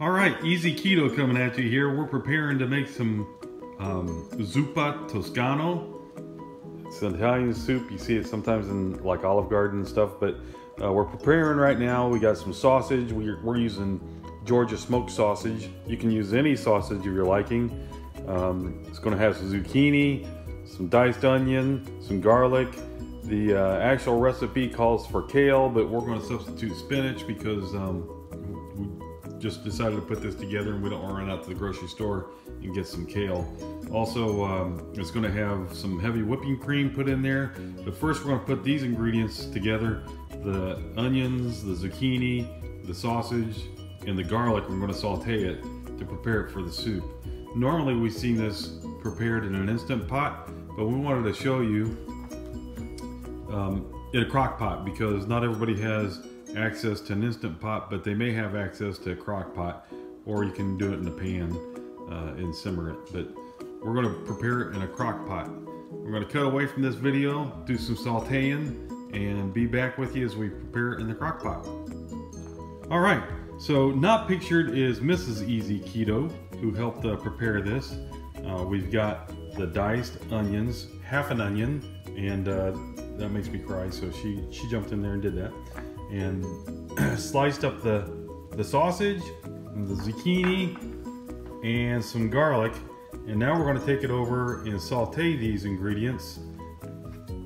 All right, easy keto coming at you here. We're preparing to make some Zuppa Toscana. It's an Italian soup. You see it sometimes in like Olive Garden and stuff, but we're preparing right now. We got some sausage. We're using Georgia smoked sausage. You can use any sausage of your liking. It's gonna have some zucchini, some diced onion, some garlic. The actual recipe calls for kale, but we're gonna substitute spinach because we just decided to put this together and we don't want to run out to the grocery store and get some kale. Also, it's going to have some heavy whipping cream put in there. But first we're going to put these ingredients together. The onions, the zucchini, the sausage, and the garlic. We're going to saute it to prepare it for the soup. Normally we've seen this prepared in an Instant Pot, but we wanted to show you in a crock pot because not everybody has access to an Instant Pot, but they may have access to a crock pot, or you can do it in a pan and simmer it. But we're going to prepare it in a crock pot. We're going to cut away from this video, do some sauteing, and be back with you as we prepare it in the crock pot. All right, so not pictured is Mrs. Easy Keto, who helped prepare this. We've got the diced onions, half an onion, and that makes me cry, so she jumped in there and did that. And sliced up the sausage, and the zucchini, and some garlic. And now we're going to take it over and saute these ingredients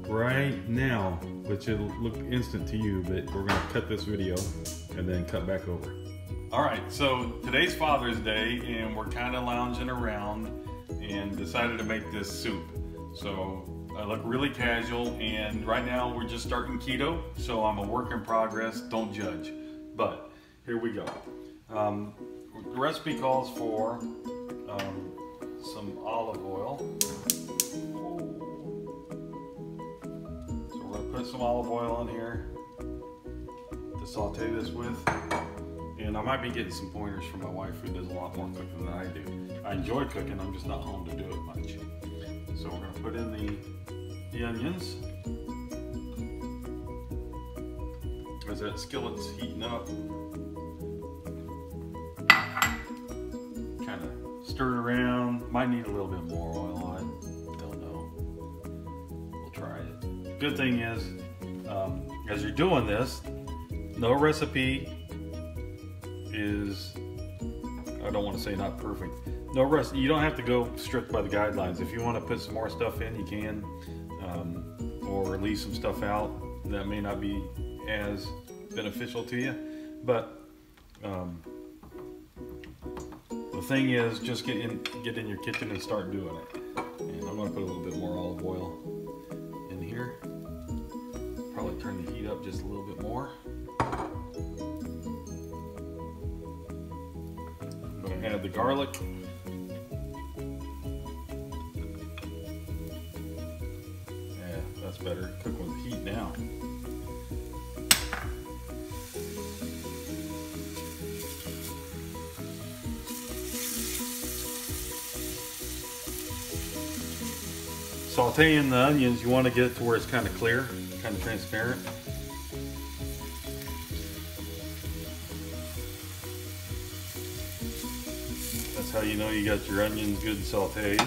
right now, which it'll look instant to you, but we're going to cut this video and then cut back over. All right, so today's Father's Day, and we're kind of lounging around and decided to make this soup. So I look really casual, and right now we're just starting keto, so I'm a work in progress, don't judge. But here we go. The recipe calls for some olive oil. So we're gonna put some olive oil in here to saute this with. And I might be getting some pointers from my wife, who does a lot more cooking than I do. I enjoy cooking, I'm just not home to do it much. So we're gonna put in the onions. As that skillet's heating up, kind of stir it around. Might need a little bit more oil, I don't know. We'll try it. Good thing is, as you're doing this, no recipe is, I don't want to say not perfect. No recipe, you don't have to go strict by the guidelines. If you want to put some more stuff in, you can. Or leave some stuff out that may not be as beneficial to you. But the thing is, just get in your kitchen and start doing it. And I'm going to put a little bit more olive oil in here. Probably turn the heat up just a little bit more. I'm going to add the garlic. That's better. Cook with heat now. Sauteing the onions, you want to get it to where it's kind of clear, kind of transparent. That's how you know you got your onions good sauteed.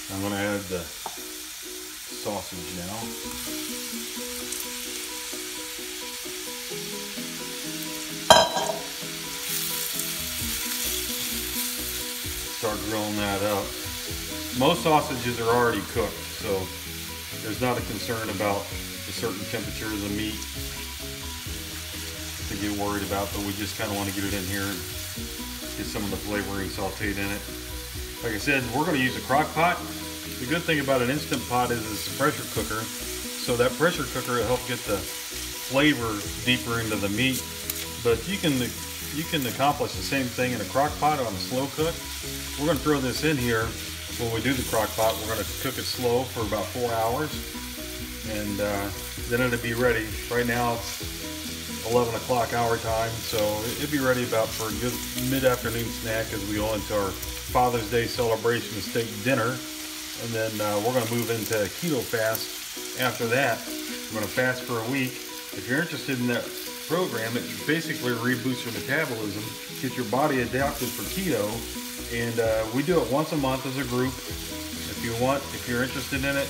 I'm going to add the sausage now. Start grilling that up. Most sausages are already cooked, so there's not a concern about a certain temperature of the meat to get worried about, but we just kind of want to get it in here and get some of the flavoring sauteed in it. Like I said, we're going to use a crock pot. The good thing about an Instant Pot is it's a pressure cooker. So that pressure cooker will help get the flavor deeper into the meat. But you can accomplish the same thing in a crock pot on a slow cook. We're going to throw this in here when we do the crock pot. We're going to cook it slow for about 4 hours. And then it'll be ready. Right now it's 11 o'clock our time, so it'll be ready about for a good mid-afternoon snack as we go into our Father's Day celebration steak dinner. and then we're going to move into keto fast. After that, we're going to fast for a week. If you're interested in that program, it basically reboosts your metabolism, get your body adapted for keto, and we do it once a month as a group. If you want, if you're interested in it,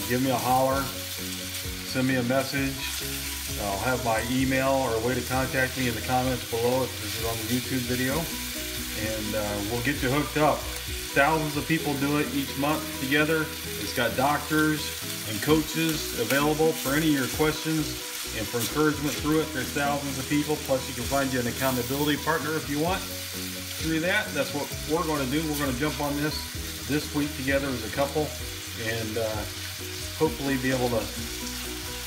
give me a holler, send me a message. I'll have my email or a way to contact me in the comments below if this is on the YouTube video, and we'll get you hooked up. Thousands of people do it each month together. It's got doctors and coaches available for any of your questions and for encouragement through it. There's thousands of people, plus you can find you an accountability partner if you want. Through that, that's what we're going to do. We're going to jump on this week together as a couple, and hopefully be able to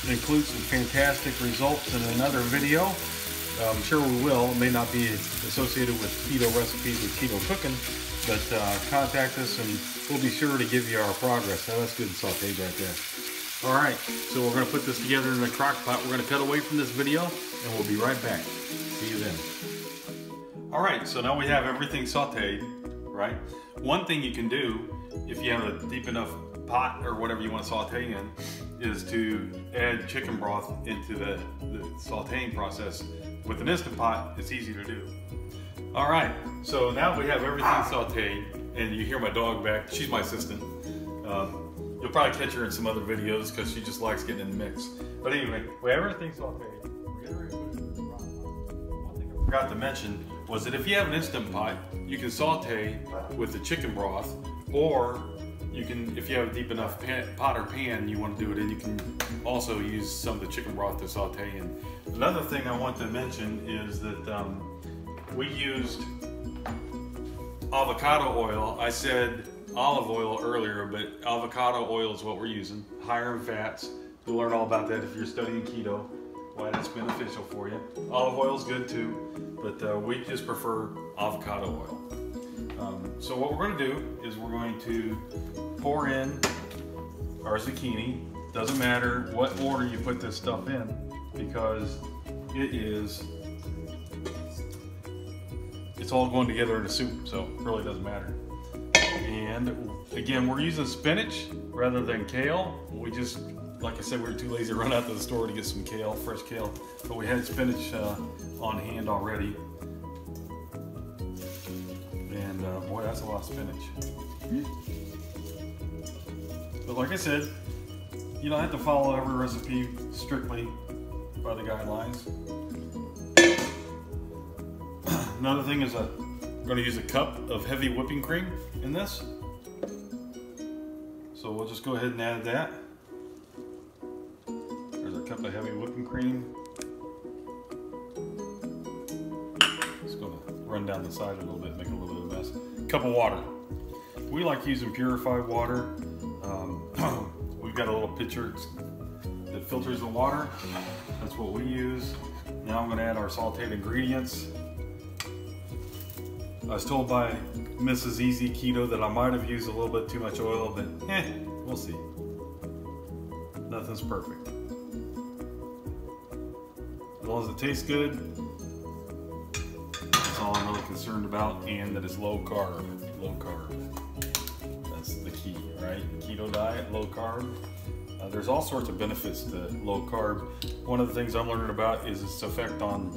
include some fantastic results in another video. I'm sure we will. It may not be associated with keto recipes with keto cooking, but contact us and we'll be sure to give you our progress. Now that's good and sauteed right there. All right, so we're going to put this together in a crock pot. We're going to cut away from this video and we'll be right back. See you then. All right, so now we have everything sauteed, right? One thing you can do if you have a deep enough pot or whatever you want to saute in is to add chicken broth into the sauteing process. With an Instant Pot, it's easy to do. All right, so now we have everything sauteed, and you hear my dog back. She's my assistant. You'll probably catch her in some other videos because she just likes getting in the mix. But anyway, we have everything sauteed. We're getting ready to put it in the crock pot. One thing I forgot to mention was that if you have an Instant Pot, you can saute with the chicken broth, or you can, if you have a deep enough pot or pan you want to do it in, you can also use some of the chicken broth to saute in. Another thing I want to mention is that we used avocado oil. I said olive oil earlier, but avocado oil is what we're using. Higher in fats. You'll learn all about that if you're studying keto, why that's beneficial for you. Olive oil is good too, but we just prefer avocado oil. So what we're going to do is we're going to pour in our zucchini. Doesn't matter what order you put this stuff in, because it's all going together in a soup, so it really doesn't matter. And again, we're using spinach rather than kale. We just, like I said, we were too lazy to run out to the store to get some kale, fresh kale, but we had spinach on hand already. And boy, that's a lot of spinach. But like I said, you don't have to follow every recipe strictly by the guidelines. Another thing is I'm going to use a cup of heavy whipping cream in this. So we'll just go ahead and add that. There's a cup of heavy whipping cream. Just going to run down the side a little bit, make a little bit of a mess. Cup of water. We like using purified water. We've got a little pitcher that filters the water. That's what we use. Now I'm going to add our sauteed ingredients. I was told by Mrs. Easy Keto that I might have used a little bit too much oil, but we'll see. Nothing's perfect. As long as it tastes good, that's all I'm really concerned about, and that it's low carb. Low carb. That's the key, right? Keto diet, low carb. There's all sorts of benefits to low carb. One of the things I'm learning about is its effect on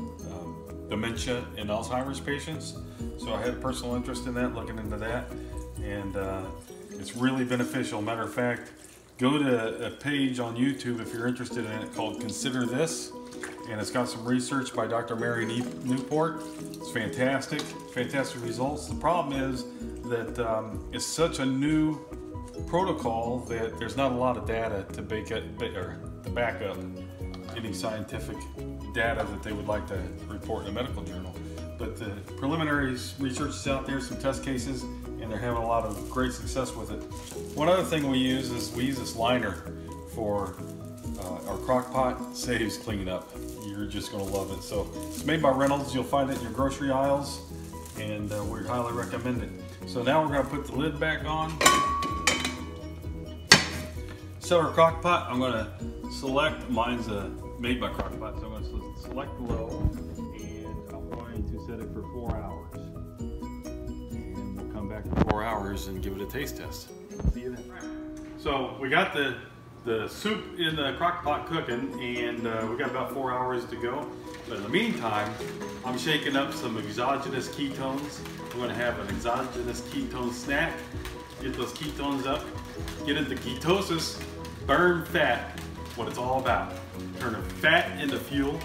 dementia in Alzheimer's patients. So I had a personal interest in that, looking into that, and it's really beneficial. Matter of fact, go to a page on YouTube if you're interested in it called Consider This, and it's got some research by Dr. Mary Newport. It's fantastic, fantastic results. The problem is that it's such a new protocol that there's not a lot of data to back up any scientific data that they would like to report in a medical journal. But the preliminary research is out there, some test cases, and they're having a lot of great success with it. One other thing we use is we use this liner for our crock pot. Saves cleaning up. You're just going to love it. So it's made by Reynolds. You'll find it in your grocery aisles, and we highly recommend it. So now we're going to put the lid back on. Set our crock pot. I'm going to select, mine's made by crock pot, so I'm going to select low, and I'm going to set it for 4 hours. And we'll come back in 4 hours and give it a taste test. See you then. So we got the soup in the crock pot cooking, and we got about 4 hours to go. But in the meantime, I'm shaking up some exogenous ketones. We're gonna have an exogenous ketone snack. Get those ketones up, get into ketosis, burn fat, what it's all about. Turning fat into fuel.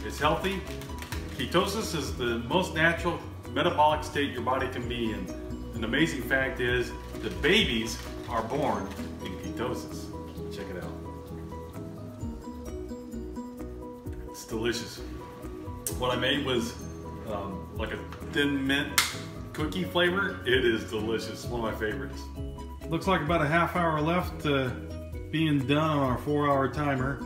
It's healthy. Ketosis is the most natural metabolic state your body can be in. An amazing fact is that babies are born in ketosis. Check it out. It's delicious. What I made was like a thin mint cookie flavor. It is delicious. One of my favorites. Looks like about a half hour left being done on our 4-hour timer.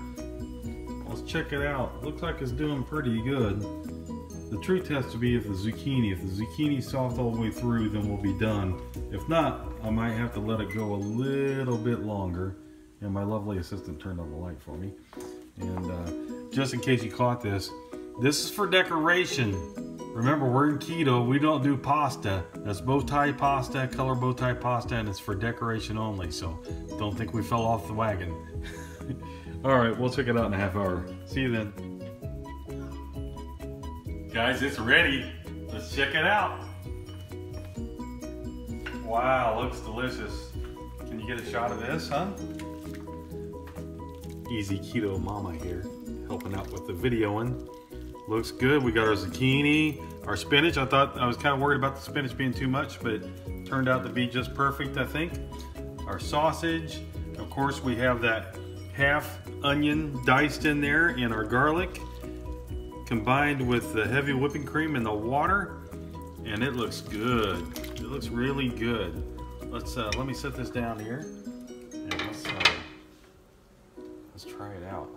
Let's check it out. Looks like it's doing pretty good. The true test will be if the zucchini's soft all the way through, then we'll be done. If not, I might have to let it go a little bit longer. And my lovely assistant turned on the light for me. And just in case you caught this is for decoration. Remember, we're in keto, we don't do pasta. That's bow tie pasta, color bow tie pasta, and it's for decoration only. So don't think we fell off the wagon. All right, we'll check it out in a half hour. See you then. Guys, it's ready. Let's check it out. Wow, looks delicious. Can you get a shot of this, huh? Easy Keto Mama here, helping out with the videoing. Looks good. We got our zucchini, our spinach. I was kind of worried about the spinach being too much, but it turned out to be just perfect, I think. Our sausage. Of course, we have that half onion diced in there, and our garlic, combined with the heavy whipping cream and the water, and it looks good. It looks really good. Let me set this down here, and let's try it out.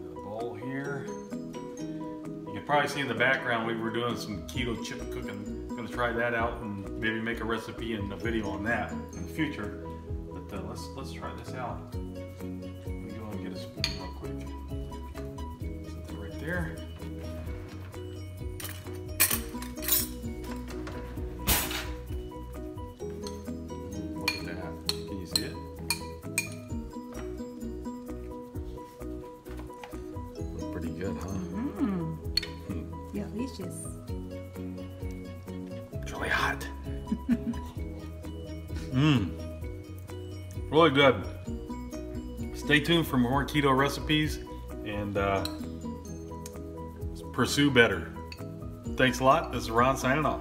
A bowl here. You can probably see in the background we were doing some keto chip cooking. I'm gonna try that out and maybe make a recipe and a video on that in the future. But let's try this out. Let me go and get a spoon real quick. Set that right there. Look at that. Can you see it? Looks pretty good, huh? Delicious. It's really hot. Really good. Stay tuned for more keto recipes and pursue better. Thanks a lot. This is Ron signing off.